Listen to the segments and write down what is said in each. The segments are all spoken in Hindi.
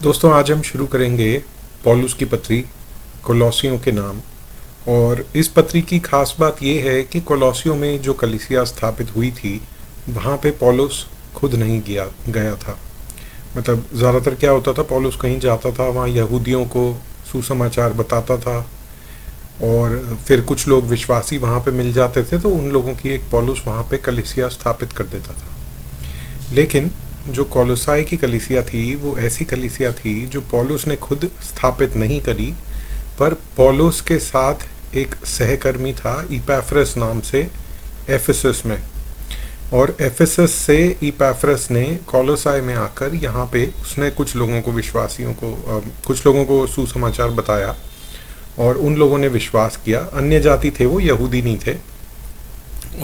दोस्तों, आज हम शुरू करेंगे पौलुस की पत्री कोलोसियों के नाम। और इस पत्री की खास बात यह है कि कोलोसियों में जो कलीसिया स्थापित हुई थी वहाँ पे पौलुस खुद नहीं गया था। मतलब ज़्यादातर क्या होता था, पौलुस कहीं जाता था, वहाँ यहूदियों को सुसमाचार बताता था और फिर कुछ लोग विश्वासी वहाँ पे मिल जाते थे तो उन लोगों की एक पौलुस वहाँ पे कलीसिया स्थापित कर देता था। लेकिन जो कोलोसाई की कलीसिया थी वो ऐसी कलीसिया थी जो पौलुस ने खुद स्थापित नहीं करी, पर पौलुस के साथ एक सहकर्मी था इपैफ्रस नाम से एफेसस में। और एफेसस से इपैफ्रस ने कोलोसाई में आकर यहाँ पे उसने कुछ लोगों को कुछ लोगों को सुसमाचार बताया और उन लोगों ने विश्वास किया। अन्य जाति थे, वो यहूदी नहीं थे,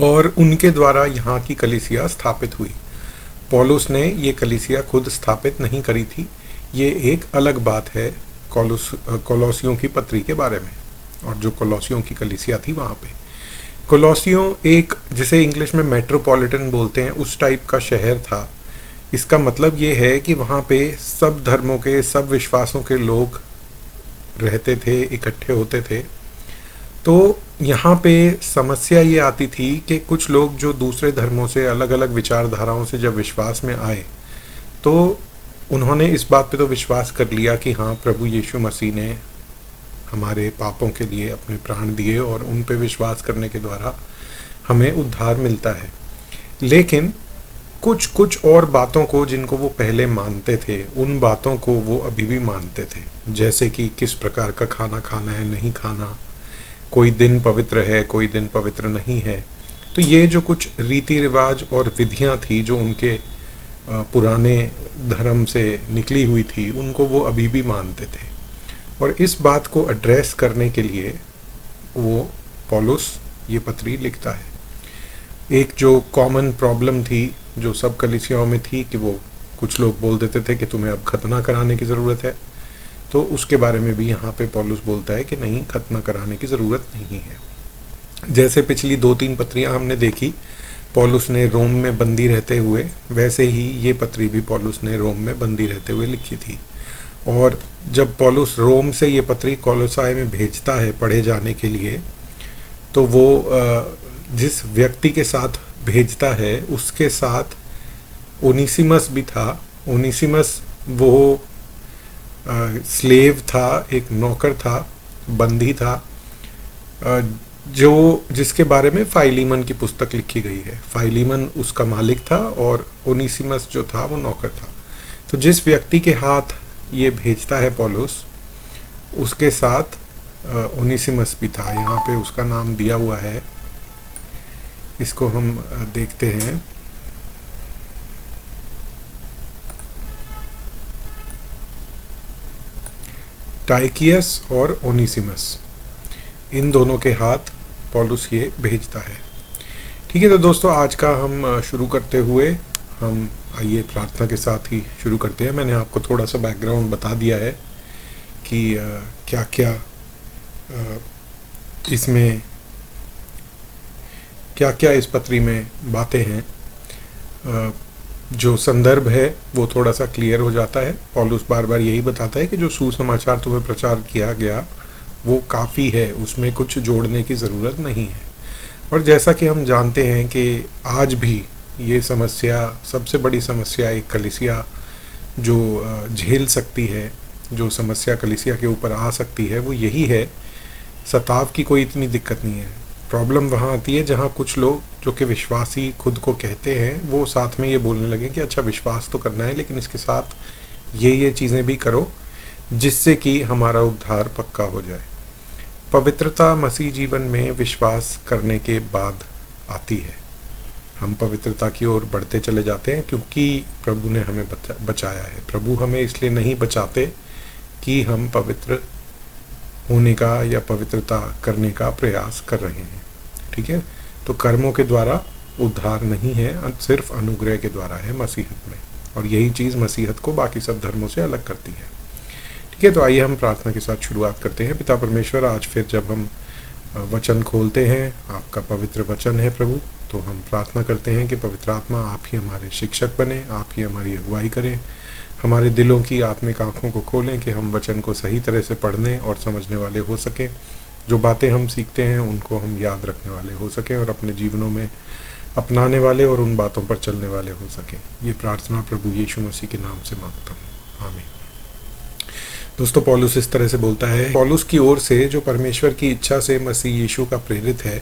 और उनके द्वारा यहाँ की कलीसिया स्थापित हुई। पौलुस ने ये कलीसिया खुद स्थापित नहीं करी थी। ये एक अलग बात है कोलोसियों की पत्री के बारे में। और जो कोलोसियों की कलीसिया थी वहाँ पे कोलोसियों एक, जिसे इंग्लिश में मेट्रोपॉलिटन बोलते हैं, उस टाइप का शहर था। इसका मतलब ये है कि वहाँ पे सब धर्मों के, सब विश्वासों के लोग रहते थे, इकट्ठे होते थे। तो यहाँ पे समस्या ये आती थी कि कुछ लोग जो दूसरे धर्मों से, अलग अलग विचारधाराओं से जब विश्वास में आए तो उन्होंने इस बात पे तो विश्वास कर लिया कि हाँ, प्रभु यीशु मसीह ने हमारे पापों के लिए अपने प्राण दिए और उन पे विश्वास करने के द्वारा हमें उद्धार मिलता है। लेकिन कुछ और बातों को, जिनको वो पहले मानते थे, उन बातों को वो अभी भी मानते थे। जैसे कि किस प्रकार का खाना खाना है, नहीं खाना, कोई दिन पवित्र है, कोई दिन पवित्र नहीं है। तो ये जो कुछ रीति रिवाज और विधियां थी जो उनके पुराने धर्म से निकली हुई थी, उनको वो अभी भी मानते थे। और इस बात को एड्रेस करने के लिए वो पौलुस ये पत्री लिखता है। एक जो कॉमन प्रॉब्लम थी जो सब कलीसियाओं में थी कि वो कुछ लोग बोल देते थे कि तुम्हें अब खतना कराने की ज़रूरत है, तो उसके बारे में भी यहाँ पे पौलुस बोलता है कि नहीं, खतना कराने की ज़रूरत नहीं है। जैसे पिछली 2-3 पत्रियाँ हमने देखी पौलुस ने रोम में बंदी रहते हुए, वैसे ही ये पत्री भी पौलुस ने रोम में बंदी रहते हुए लिखी थी। और जब पौलुस रोम से ये पत्री कोलोसाई में भेजता है पढ़े जाने के लिए, तो वो जिस व्यक्ति के साथ भेजता है उसके साथ ओनेसिमस भी था। ओनेसिमस वो स्लेव था, एक नौकर था, बंदी था, जिसके बारे में फाइलीमन की पुस्तक लिखी गई है। फाइलीमन उसका मालिक था और ओनेसिमस जो था वो नौकर था। तो जिस व्यक्ति के हाथ ये भेजता है पौलुस, उसके साथ ओनेसिमस भी था। यहाँ पे उसका नाम दिया हुआ है, इसको हम देखते हैं। टाइकियस और ओनेसिमस, इन दोनों के हाथ पौलुस ये भेजता है। ठीक है, तो दोस्तों आज का हम शुरू करते हुए हम आइए प्रार्थना के साथ ही शुरू करते हैं। मैंने आपको थोड़ा सा बैकग्राउंड बता दिया है कि क्या क्या इसमें क्या क्या इस पत्री में बातें हैं। जो संदर्भ है वो थोड़ा सा क्लियर हो जाता है। पौलुस बार बार यही बताता है कि जो सुसमाचार तुम्हें प्रचार किया गया वो काफ़ी है, उसमें कुछ जोड़ने की ज़रूरत नहीं है। और जैसा कि हम जानते हैं कि आज भी ये समस्या, सबसे बड़ी समस्या एक कलीसिया जो झेल सकती है, जो समस्या कलीसिया के ऊपर आ सकती है, वो यही है। सताव की कोई इतनी दिक्कत नहीं है। प्रॉब्लम वहाँ आती है जहाँ कुछ लोग जो कि विश्वासी खुद को कहते हैं, वो साथ में ये बोलने लगे कि अच्छा, विश्वास तो करना है लेकिन इसके साथ ये चीज़ें भी करो जिससे कि हमारा उद्धार पक्का हो जाए। पवित्रता मसीह जीवन में विश्वास करने के बाद आती है। हम पवित्रता की ओर बढ़ते चले जाते हैं क्योंकि प्रभु ने हमें बचाया है। प्रभु हमें इसलिए नहीं बचाते कि हम पवित्र होने का या पवित्रता करने का प्रयास कर रहे हैं। ठीक है, तो कर्मों के द्वारा उद्धार नहीं है, सिर्फ अनुग्रह के द्वारा है मसीहत में। और यही चीज़ मसीहत को बाकी सब धर्मों से अलग करती है। ठीक है, तो आइए हम प्रार्थना के साथ शुरुआत करते हैं। पिता परमेश्वर, आज फिर जब हम वचन खोलते हैं, आपका पवित्र वचन है प्रभु, तो हम प्रार्थना करते हैं कि पवित्र आत्मा आप ही हमारे शिक्षक बने, आप ही हमारी अगुवाई करें, हमारे दिलों की आत्मिक आँखों को खोलें कि हम वचन को सही तरह से पढ़ने और समझने वाले हो सकें, जो बातें हम सीखते हैं उनको हम याद रखने वाले हो सकें और अपने जीवनों में अपनाने वाले और उन बातों पर चलने वाले हो सकें। ये प्रार्थना प्रभु यीशु मसीह के नाम से मांगता हूँ, आमीन। दोस्तों, पौलुस इस तरह से बोलता है, पौलुस की ओर से जो परमेश्वर की इच्छा से मसीह यीशु का प्रेरित है।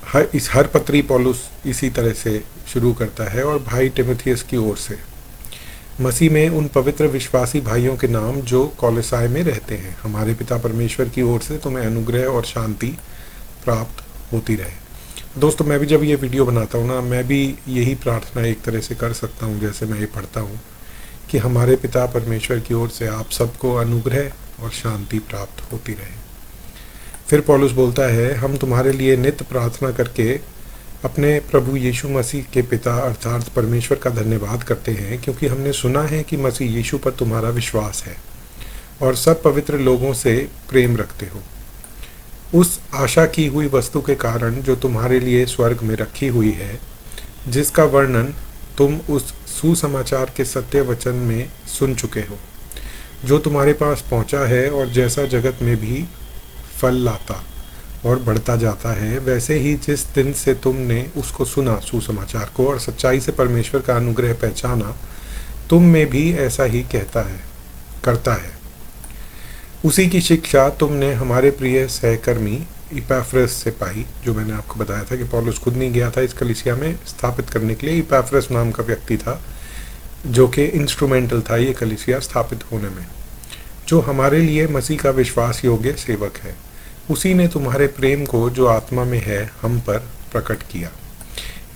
हर पत्री पौलुस इसी तरह से शुरू करता है। और भाई तिमुथियुस की ओर से मसीह में उन पवित्र विश्वासी भाइयों के नाम जो कोलोसाई में रहते हैं, हमारे पिता परमेश्वर की ओर से तुम्हें अनुग्रह और शांति प्राप्त होती रहे। दोस्तों, मैं भी जब ये वीडियो बनाता हूँ ना, मैं भी यही प्रार्थना एक तरह से कर सकता हूँ जैसे मैं ये पढ़ता हूँ, कि हमारे पिता परमेश्वर की ओर से आप सबको अनुग्रह और शांति प्राप्त होती रहे। फिर पौलुस बोलता है, हम तुम्हारे लिए नित्य प्रार्थना करके अपने प्रभु यीशु मसीह के पिता अर्थात परमेश्वर का धन्यवाद करते हैं, क्योंकि हमने सुना है कि मसीह यीशु पर तुम्हारा विश्वास है और सब पवित्र लोगों से प्रेम रखते हो। उस आशा की हुई वस्तु के कारण जो तुम्हारे लिए स्वर्ग में रखी हुई है, जिसका वर्णन तुम उस सुसमाचार के सत्य वचन में सुन चुके हो, जो तुम्हारे पास पहुंचा है और जैसा जगत में भी फल लाता और बढ़ता जाता है, वैसे ही जिस दिन से तुमने उसको सुना सुसमाचार को और सच्चाई से परमेश्वर का अनुग्रह पहचाना, तुम में भी ऐसा ही करता है। उसी की शिक्षा तुमने हमारे प्रिय सहकर्मी इपैफ्रस से पाई, जो मैंने आपको बताया था कि पौलुस खुद नहीं गया था इस कलीसिया में स्थापित करने के लिए। इपैफ्रस नाम का व्यक्ति था जो कि इंस्ट्रूमेंटल था ये कलीसिया स्थापित होने में, जो हमारे लिए मसीह का विश्वास योग्य सेवक है। उसी ने तुम्हारे प्रेम को जो आत्मा में है हम पर प्रकट किया।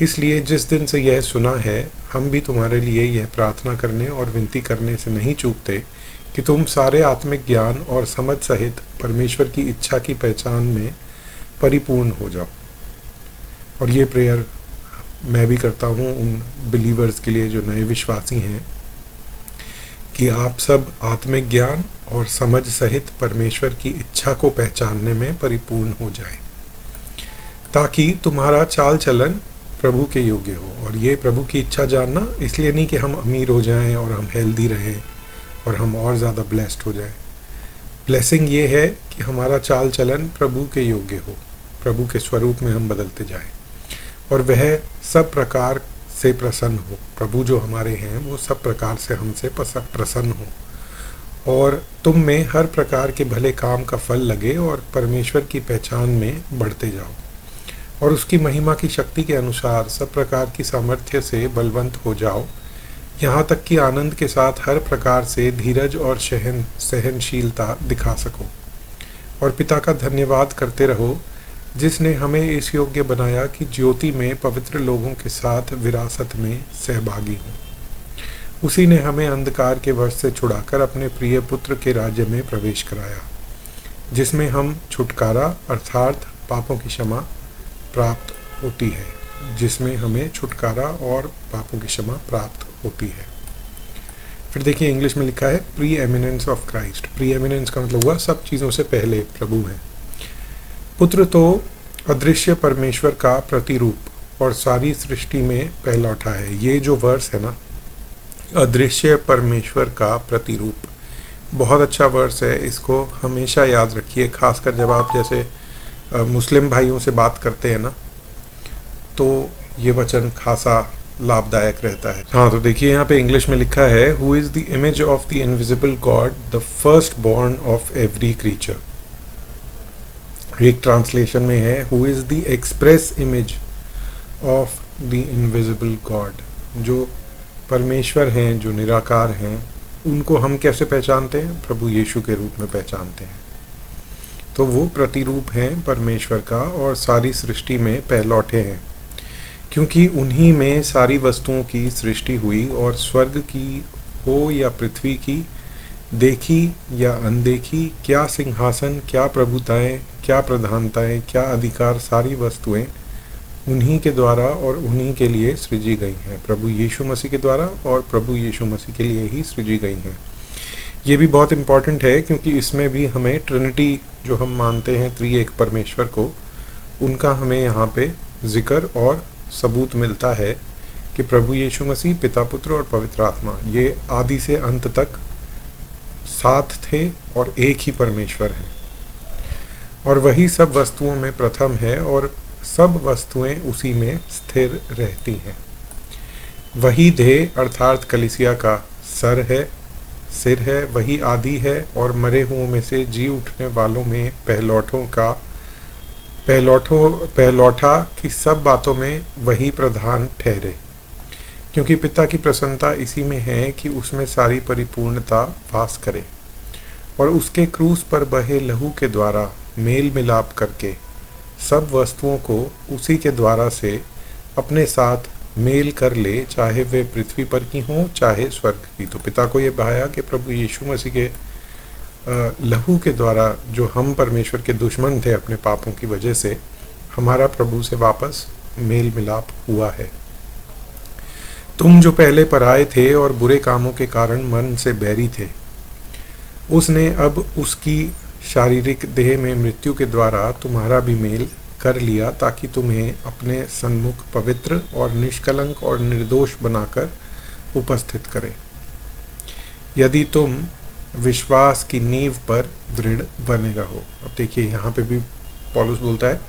इसलिए जिस दिन से यह सुना है, हम भी तुम्हारे लिए यह प्रार्थना करने और विनती करने से नहीं चूकते कि तुम सारे आत्मिक ज्ञान और समझ सहित परमेश्वर की इच्छा की पहचान में परिपूर्ण हो जाओ। और ये प्रेयर मैं भी करता हूँ उन बिलीवर्स के लिए जो नए विश्वासी हैं, कि आप सब आत्मिक ज्ञान और समझ सहित परमेश्वर की इच्छा को पहचानने में परिपूर्ण हो जाए, ताकि तुम्हारा चाल चलन प्रभु के योग्य हो। और ये प्रभु की इच्छा जानना इसलिए नहीं कि हम अमीर हो जाएं और हम हेल्दी रहें और हम और ज़्यादा ब्लेस्ड हो जाएं। ब्लेसिंग ये है कि हमारा चाल चलन प्रभु के योग्य हो, प्रभु के स्वरूप में हम बदलते जाएं और वह सब प्रकार से प्रसन्न हो। प्रभु जो हमारे हैं वो सब प्रकार से हमसे प्रसन्न हो और तुम में हर प्रकार के भले काम का फल लगे और परमेश्वर की पहचान में बढ़ते जाओ और उसकी महिमा की शक्ति के अनुसार सब प्रकार की सामर्थ्य से बलवंत हो जाओ, यहाँ तक कि आनंद के साथ हर प्रकार से धीरज और सहनशीलता दिखा सको और पिता का धन्यवाद करते रहो, जिसने हमें इस योग्य बनाया कि ज्योति में पवित्र लोगों के साथ विरासत में सहभागी हों। उसी ने हमें अंधकार के वश से छुड़ाकर अपने प्रिय पुत्र के राज्य में प्रवेश कराया, जिसमें हम छुटकारा अर्थात पापों की क्षमा प्राप्त होती है, जिसमें हमें छुटकारा और पापों की क्षमा प्राप्त होती है। फिर देखिए इंग्लिश में लिखा है pre eminence of Christ. Pre eminence का मतलब हुआ सब चीज़ों से पहले प्रभु हैं। पुत्र तो अदृश्य परमेश्वर का प्रतिरूप और सारी सृष्टि में पहलौठा है। ये जो वर्स है ना, अदृश्य परमेश्वर का प्रतिरूप, बहुत अच्छा वर्स है। इसको हमेशा याद रखिए, खासकर जब आप जैसे मुस्लिम भाइयों से बात करते हैं ना, तो ये वचन खासा लाभदायक रहता है। हाँ, तो देखिए यहाँ पे इंग्लिश में लिखा है, who is the image of the invisible God, the first born of every creature. एक ट्रांसलेशन में है, who is the express image of the invisible God. जो परमेश्वर हैं, जो निराकार हैं, उनको हम कैसे पहचानते हैं? प्रभु यीशु के रूप में पहचानते हैं। तो वो प्रतिरूप हैं परमेश्वर का और सारी सृष्टि में पहलौठे हैं, क्योंकि उन्हीं में सारी वस्तुओं की सृष्टि हुई और स्वर्ग की हो या पृथ्वी की, देखी या अनदेखी, क्या सिंहासन, क्या प्रभुताएं, क्या प्रधानताएं, क्या अधिकार, सारी वस्तुएं उन्हीं के द्वारा और उन्हीं के लिए सृजी गई हैं। प्रभु यीशु मसीह के द्वारा और प्रभु यीशु मसीह के लिए ही सृजी गई हैं। ये भी बहुत इम्पॉर्टेंट है, क्योंकि इसमें भी हमें ट्रिनिटी जो हम मानते हैं त्रिएक परमेश्वर को, उनका हमें यहाँ पे जिक्र और सबूत मिलता है कि प्रभु यीशु मसीह, पिता, पुत्र और पवित्र आत्मा ये आदि से अंत तक साथ थे और एक ही परमेश्वर हैं, और वही सब वस्तुओं में प्रथम है और सब वस्तुएं उसी में स्थिर रहती हैं। वही देह अर्थात कलीसिया का सिर है, वही आदि है और मरे हुओं में से जी उठने वालों में पहलौठा की सब बातों में वही प्रधान ठहरे, क्योंकि पिता की प्रसन्नता इसी में है कि उसमें सारी परिपूर्णता वास करे, और उसके क्रूस पर बहे लहू के द्वारा मेल मिलाप करके सब वस्तुओं को उसी के द्वारा से अपने साथ मेल कर ले, चाहे वे पृथ्वी पर की हों चाहे स्वर्ग की। तो पिता को ये बहाया कि प्रभु यीशु मसीह के लहू के द्वारा, जो हम परमेश्वर के दुश्मन थे अपने पापों की वजह से, हमारा प्रभु से वापस मेल मिलाप हुआ है। तुम जो पहले पराए थे और बुरे कामों के कारण मन से बैरी थे, उसने अब उसकी शारीरिक देह में मृत्यु के द्वारा तुम्हारा भी मेल कर लिया, ताकि तुम्हें अपने सन्मुख पवित्र और निष्कलंक और निर्दोष बनाकर उपस्थित करे, यदि तुम विश्वास की नींव पर दृढ़ बने रहो। अब देखिए, यहाँ पे भी पौलुस बोलता है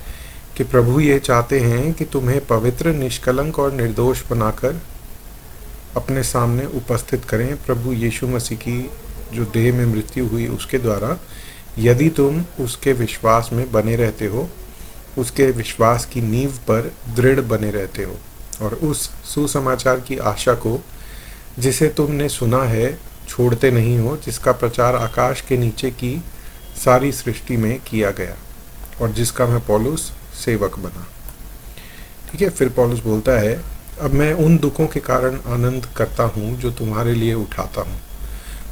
कि प्रभु ये चाहते हैं कि तुम्हें पवित्र, निष्कलंक और निर्दोष बनाकर अपने सामने उपस्थित करें। प्रभु यीशु मसीह की जो देह में मृत्यु हुई उसके द्वारा, यदि तुम उसके विश्वास में बने रहते हो, उसके विश्वास की नींव पर दृढ़ बने रहते हो, और उस सुसमाचार की आशा को जिसे तुमने सुना है छोड़ते नहीं हो, जिसका प्रचार आकाश के नीचे की सारी सृष्टि में किया गया, और जिसका मैं पौलुस सेवक बना। ठीक है, फिर पौलुस बोलता है, अब मैं उन दुखों के कारण आनंद करता हूँ जो तुम्हारे लिए उठाता हूँ,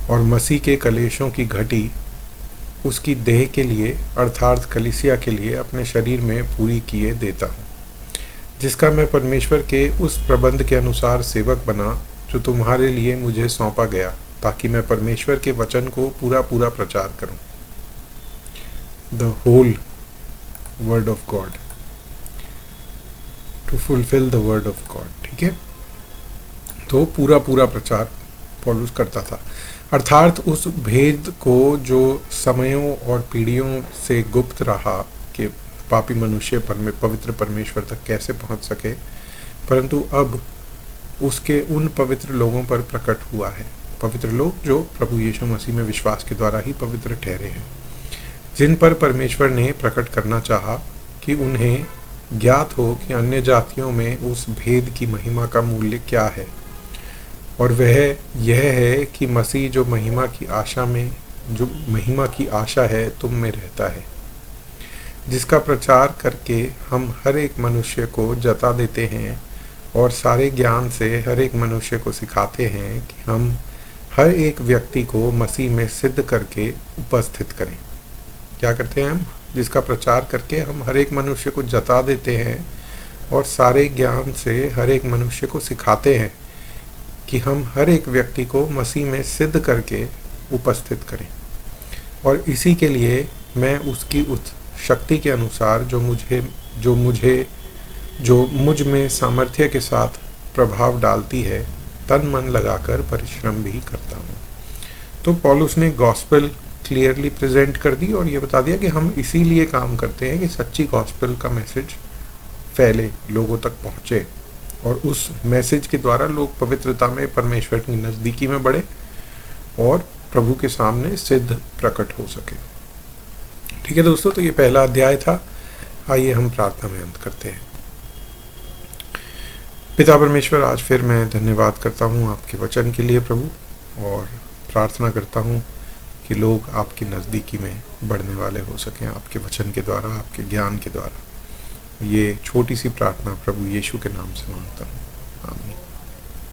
और मसीह के कलेशों की घटी उसकी देह के लिए अर्थात कलीसिया के लिए अपने शरीर में पूरी किए देता हूँ, जिसका मैं परमेश्वर के उस प्रबंध के अनुसार सेवक बना जो तुम्हारे लिए मुझे सौंपा गया, ताकि मैं परमेश्वर के वचन को पूरा प्रचार करूँ। The whole word of God, to fulfil the word of God. ठीक है, तो पूरा प्रचार पौलुस करता था, अर्थात उस भेद को जो समयों और पीढ़ियों से गुप्त रहा कि पापी मनुष्य पवित्र परमेश्वर तक कैसे पहुंच सके, परंतु अब उसके उन पवित्र लोगों पर प्रकट हुआ है। पवित्र लोग जो प्रभु यीशु मसीह में विश्वास के द्वारा ही पवित्र ठहरे हैं, जिन पर परमेश्वर ने प्रकट करना चाहा कि उन्हें ज्ञात हो कि अन्य जातियों में उस भेद की महिमा का मूल्य क्या है, और वह यह है कि मसीह जो महिमा की आशा है तुम में रहता है, जिसका प्रचार करके हम हर एक मनुष्य को जता देते हैं और सारे ज्ञान से हर एक मनुष्य को सिखाते हैं कि हम हर एक व्यक्ति को मसीह में सिद्ध करके उपस्थित करें। क्या करते हैं हम? जिसका प्रचार करके हम हर एक मनुष्य को जता देते हैं और सारे ज्ञान से हर एक मनुष्य को सिखाते हैं कि हम हर एक व्यक्ति को मसीह में सिद्ध करके उपस्थित करें। और इसी के लिए मैं उसकी उस शक्ति के अनुसार जो मुझ में सामर्थ्य के साथ प्रभाव डालती है, तन मन लगाकर परिश्रम भी करता हूँ। तो पौलुस ने गॉस्पेल क्लियरली प्रेजेंट कर दी और ये बता दिया कि हम इसीलिए काम करते हैं कि सच्ची गॉस्पेल का मैसेज फैले, लोगों तक पहुँचे, और उस मैसेज के द्वारा लोग पवित्रता में परमेश्वर की नज़दीकी में बढ़े और प्रभु के सामने सिद्ध प्रकट हो सके। ठीक है दोस्तों, तो ये पहला अध्याय था। आइए हम प्रार्थना में अंत करते हैं। पिता परमेश्वर, आज फिर मैं धन्यवाद करता हूँ आपके वचन के लिए प्रभु, और प्रार्थना करता हूँ कि लोग आपकी नज़दीकी में बढ़ने वाले हो सकें आपके वचन के द्वारा, आपके ज्ञान के द्वारा। ये छोटी सी प्रार्थना प्रभु यीशु के नाम से मांगता हूँ, आमीन।